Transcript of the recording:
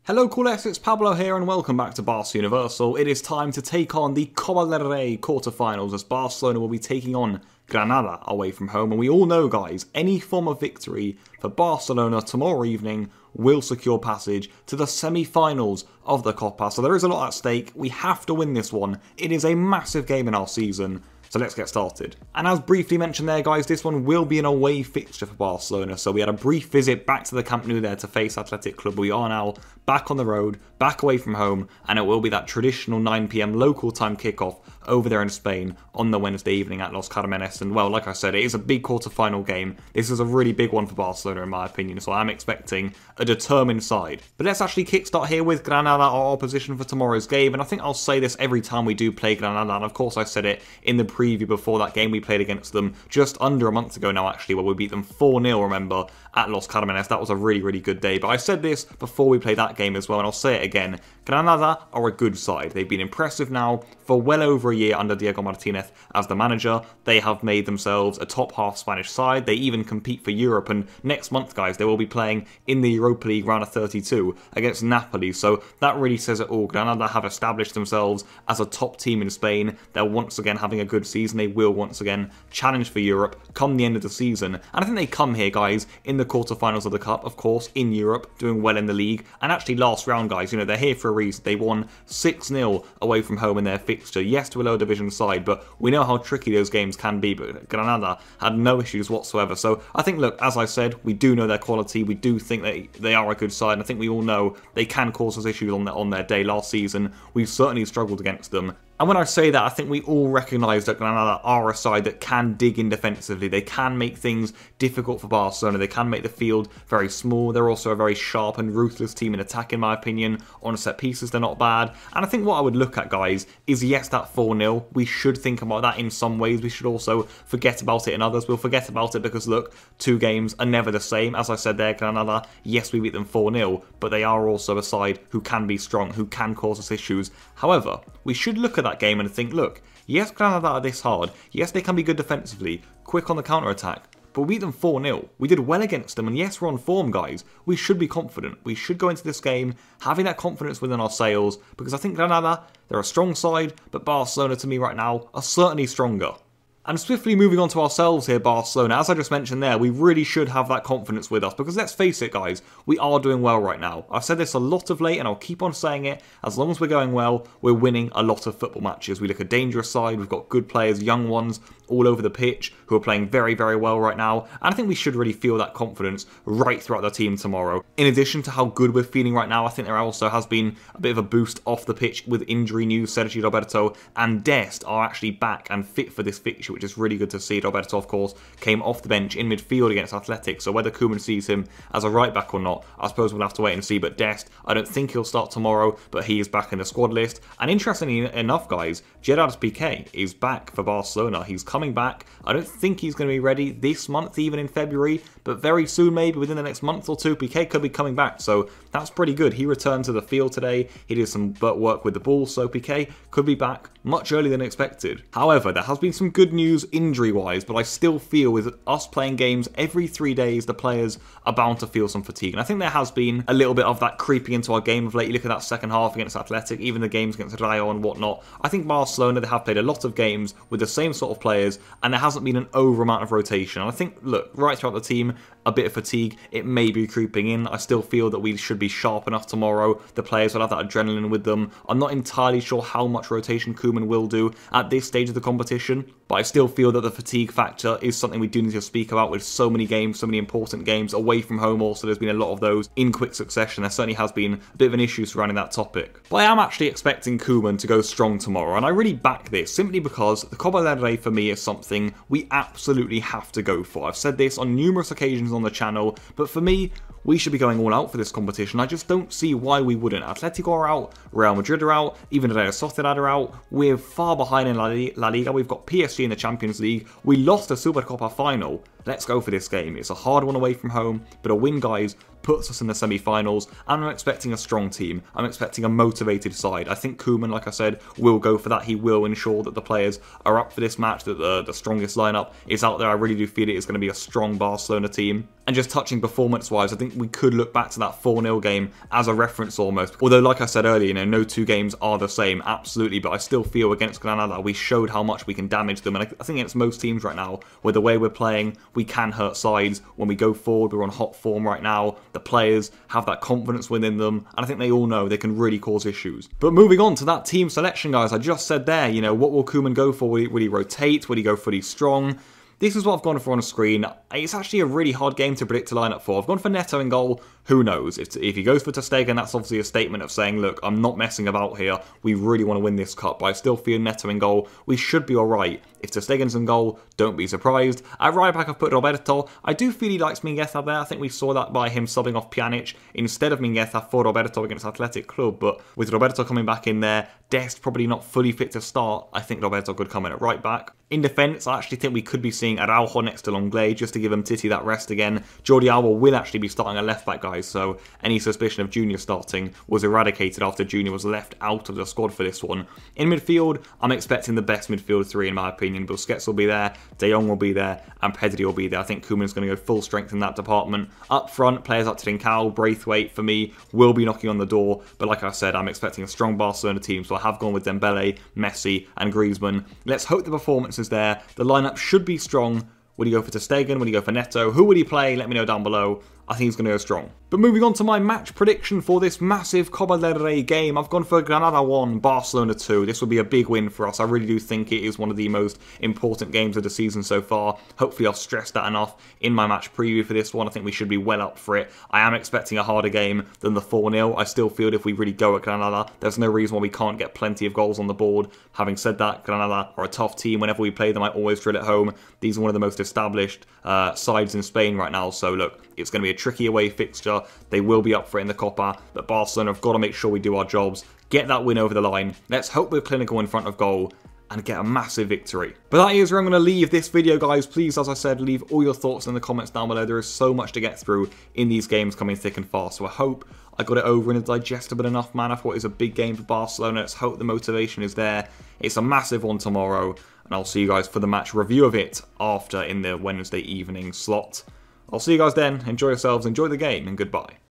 Hello Culers, it's Pablo here and welcome back to Barca Universal. It is time to take on the Copa del Rey quarterfinals as Barcelona will be taking on Granada away from home. And we all know, guys, any form of victory for Barcelona tomorrow evening will secure passage to the semi-finals of the Copa. So there is a lot at stake. We have to win this one. It is a massive game in our season. So let's get started. And as briefly mentioned there, guys, this one will be an away fixture for Barcelona. So we had a brief visit back to the Camp Nou there to face Athletic Club. We are now back on the road, back away from home, and it will be that traditional 9 PM local time kickoff over there in Spain on the Wednesday evening at Los Carmenes. And well, like I said, it is a big quarter-final game. This is a really big one for Barcelona in my opinion, so I'm expecting a determined side. But let's actually kickstart here with Granada, our opposition for tomorrow's game. And I think I'll say this every time we do play Granada, and of course I said it in the preview before that game we played against them just under a month ago now actually, where we beat them 4-0, remember, at Los Carmenes. That was a really, really good day. But I said this before we played that game as well, and I'll say it again. Granada are a good side. They've been impressive now for well over a year under Diego Martinez as the manager. They have made themselves a top half Spanish side. They even compete for Europe, and next month, guys, they will be playing in the Europa League round of 32 against Napoli. So that really says it all. Granada have established themselves as a top team in Spain. They're once again having a good season. They will once again challenge for Europe come the end of the season. And I think they come here, guys, in the quarterfinals of the Cup, of course, in Europe, doing well in the league. And actually last round, guys, you know, they're here for a reason. They won 6-0 away from home in their fixture. Yes, to a lower division side, but we know how tricky those games can be. But Granada had no issues whatsoever. So I think, look, as I said, we do know their quality. We do think that they are a good side. And I think we all know they can cause us issues on their day. Last season, we've certainly struggled against them. And when I say that, I think we all recognise that Granada are a side that can dig in defensively. They can make things difficult for Barcelona. They can make the field very small. They're also a very sharp and ruthless team in attack, in my opinion. On set pieces, they're not bad. And I think what I would look at, guys, is yes, that 4-0. We should think about that in some ways. We should also forget about it in others. We'll forget about it because, look, 2 games are never the same. As I said there, Granada, yes, we beat them 4-0, but they are also a side who can be strong, who can cause us issues. However, we should look at that game and think, look, yes, Granada are this hard. Yes, they can be good defensively, quick on the counter-attack, but we beat them 4-0. We did well against them, and yes, we're on form, guys. We should be confident. We should go into this game having that confidence within our sails, because I think Granada, they're a strong side, but Barcelona, to me right now, are certainly stronger. And swiftly moving on to ourselves here, Barcelona, as I just mentioned there, we really should have that confidence with us because let's face it, guys, we are doing well right now. I've said this a lot of late and I'll keep on saying it. As long as we're going well, we're winning a lot of football matches. We look a dangerous side, we've got good players, young ones, all over the pitch who are playing very, very well right now. And I think we should really feel that confidence right throughout the team tomorrow. In addition to how good we're feeling right now, I think there also has been a bit of a boost off the pitch with injury news. Sergio Roberto and Dest are actually back and fit for this fixture, which is really good to see. Roberto, of course, came off the bench in midfield against Athletic, so whether Koeman sees him as a right back or not, I suppose we'll have to wait and see. But Dest, I don't think he'll start tomorrow, but he is back in the squad list. And interestingly enough, guys, Gerard Piqué is back for Barcelona. He's coming back. I don't think he's going to be ready this month, even in February, but very soon, maybe within the next month or two, Piqué could be coming back, so that's pretty good. He returned to the field today. He did some work with the ball, so Piqué could be back much earlier than expected. However, there has been some good news injury-wise, but I still feel with us playing games every 3 days, the players are bound to feel some fatigue. And I think there has been a little bit of that creeping into our game of late. You look at that second half against Athletic, even the games against Rayo and whatnot. I think Barcelona, they have played a lot of games with the same sort of players, and there hasn't been an over amount of rotation. And I think, look, right throughout the team, a bit of fatigue, it may be creeping in. I still feel that we should be sharp enough tomorrow. The players will have that adrenaline with them. I'm not entirely sure how much rotation Koeman will do at this stage of the competition, but I still feel that the fatigue factor is something we do need to speak about with so many games, so many important games away from home. Also, there's been a lot of those in quick succession. There certainly has been a bit of an issue surrounding that topic. But I am actually expecting Koeman to go strong tomorrow, and I really back this simply because the Copa del Rey for me is something we absolutely have to go for. I've said this on numerous occasions on the channel, but for me, we should be going all out for this competition. I just don't see why we wouldn't. Atletico are out, Real Madrid are out, even Real Sociedad are out. We're far behind in La Liga. We've got PSG in the Champions League. We lost the Supercopa final. Let's go for this game. It's a hard one away from home, but a win, guys, puts us in the semi-finals, and I'm expecting a strong team. I'm expecting a motivated side. I think Koeman, like I said, will go for that. He will ensure that the players are up for this match, that the strongest lineup is out there. I really do feel it is going to be a strong Barcelona team. And just touching performance-wise, I think we could look back to that 4-0 game as a reference almost. Although, like I said earlier, no two games are the same, absolutely. But I still feel against Granada, we showed how much we can damage them. And I think against most teams right now, with the way we're playing, we can hurt sides. When we go forward, we're on hot form right now. The players have that confidence within them. And I think they all know they can really cause issues. But moving on to that team selection, guys, I just said there, what will Koeman go for? Will he rotate? Will he go fully strong? This is what I've gone for on the screen. It's actually a really hard game to predict a lineup for. I've gone for Neto in goal. Who knows? If he goes for Ter Stegen, that's obviously a statement of saying, look, I'm not messing about here. We really want to win this cup. But I still feel Neto in goal. We should be all right. If Ter Stegen's in goal, don't be surprised. At right back, I've put Roberto. I do feel he likes Mingueza there. I think we saw that by him subbing off Pjanic instead of Mingueza for Roberto against Athletic Club. But with Roberto coming back in there, Dest probably not fully fit to start. I think Roberto could come in at right back. In defence, I actually think we could be seeing Araujo next to Longley just to give him Titi that rest again. Jordi Alba will actually be starting at left back, guys, so any suspicion of Junior starting was eradicated after Junior was left out of the squad for this one. In midfield, I'm expecting the best midfield three in my opinion. Busquets will be there, De Jong will be there, and Pedri will be there. I think Koeman's going to go full strength in that department. Up front, players up to Trincao, Braithwaite, for me, will be knocking on the door, but like I said, I'm expecting a strong Barcelona team, so I have gone with Dembele, Messi, and Griezmann. Let's hope the performance is there. The lineup should be strong. Would he go for Ter Stegen? Would he go for Neto? Who would he play? Let me know down below. I think he's going to go strong. But moving on to my match prediction for this massive Copa del Rey game, I've gone for Granada 1, Barcelona 2. This will be a big win for us. I really do think it is one of the most important games of the season so far. Hopefully I've stressed that enough in my match preview for this one. I think we should be well up for it. I am expecting a harder game than the 4-0. I still feel if we really go at Granada, there's no reason why we can't get plenty of goals on the board. Having said that, Granada are a tough team. Whenever we play them, I always drill at home. These are one of the most established sides in Spain right now. So look, it's going to be a tricky away fixture. They will be up for it in the Copa, but Barcelona have got to make sure we do our jobs, get that win over the line. Let's hope we're clinical in front of goal and get a massive victory. But that is where I'm going to leave this video, guys. Please, as I said, leave all your thoughts in the comments down below. There is so much to get through in these games coming thick and fast, so I hope I got it over in a digestible enough manner for what is a big game for Barcelona. Let's hope the motivation is there. It's a massive one tomorrow, and I'll see you guys for the match review of it after in the Wednesday evening slot. I'll see you guys then. Enjoy yourselves, enjoy the game, and goodbye.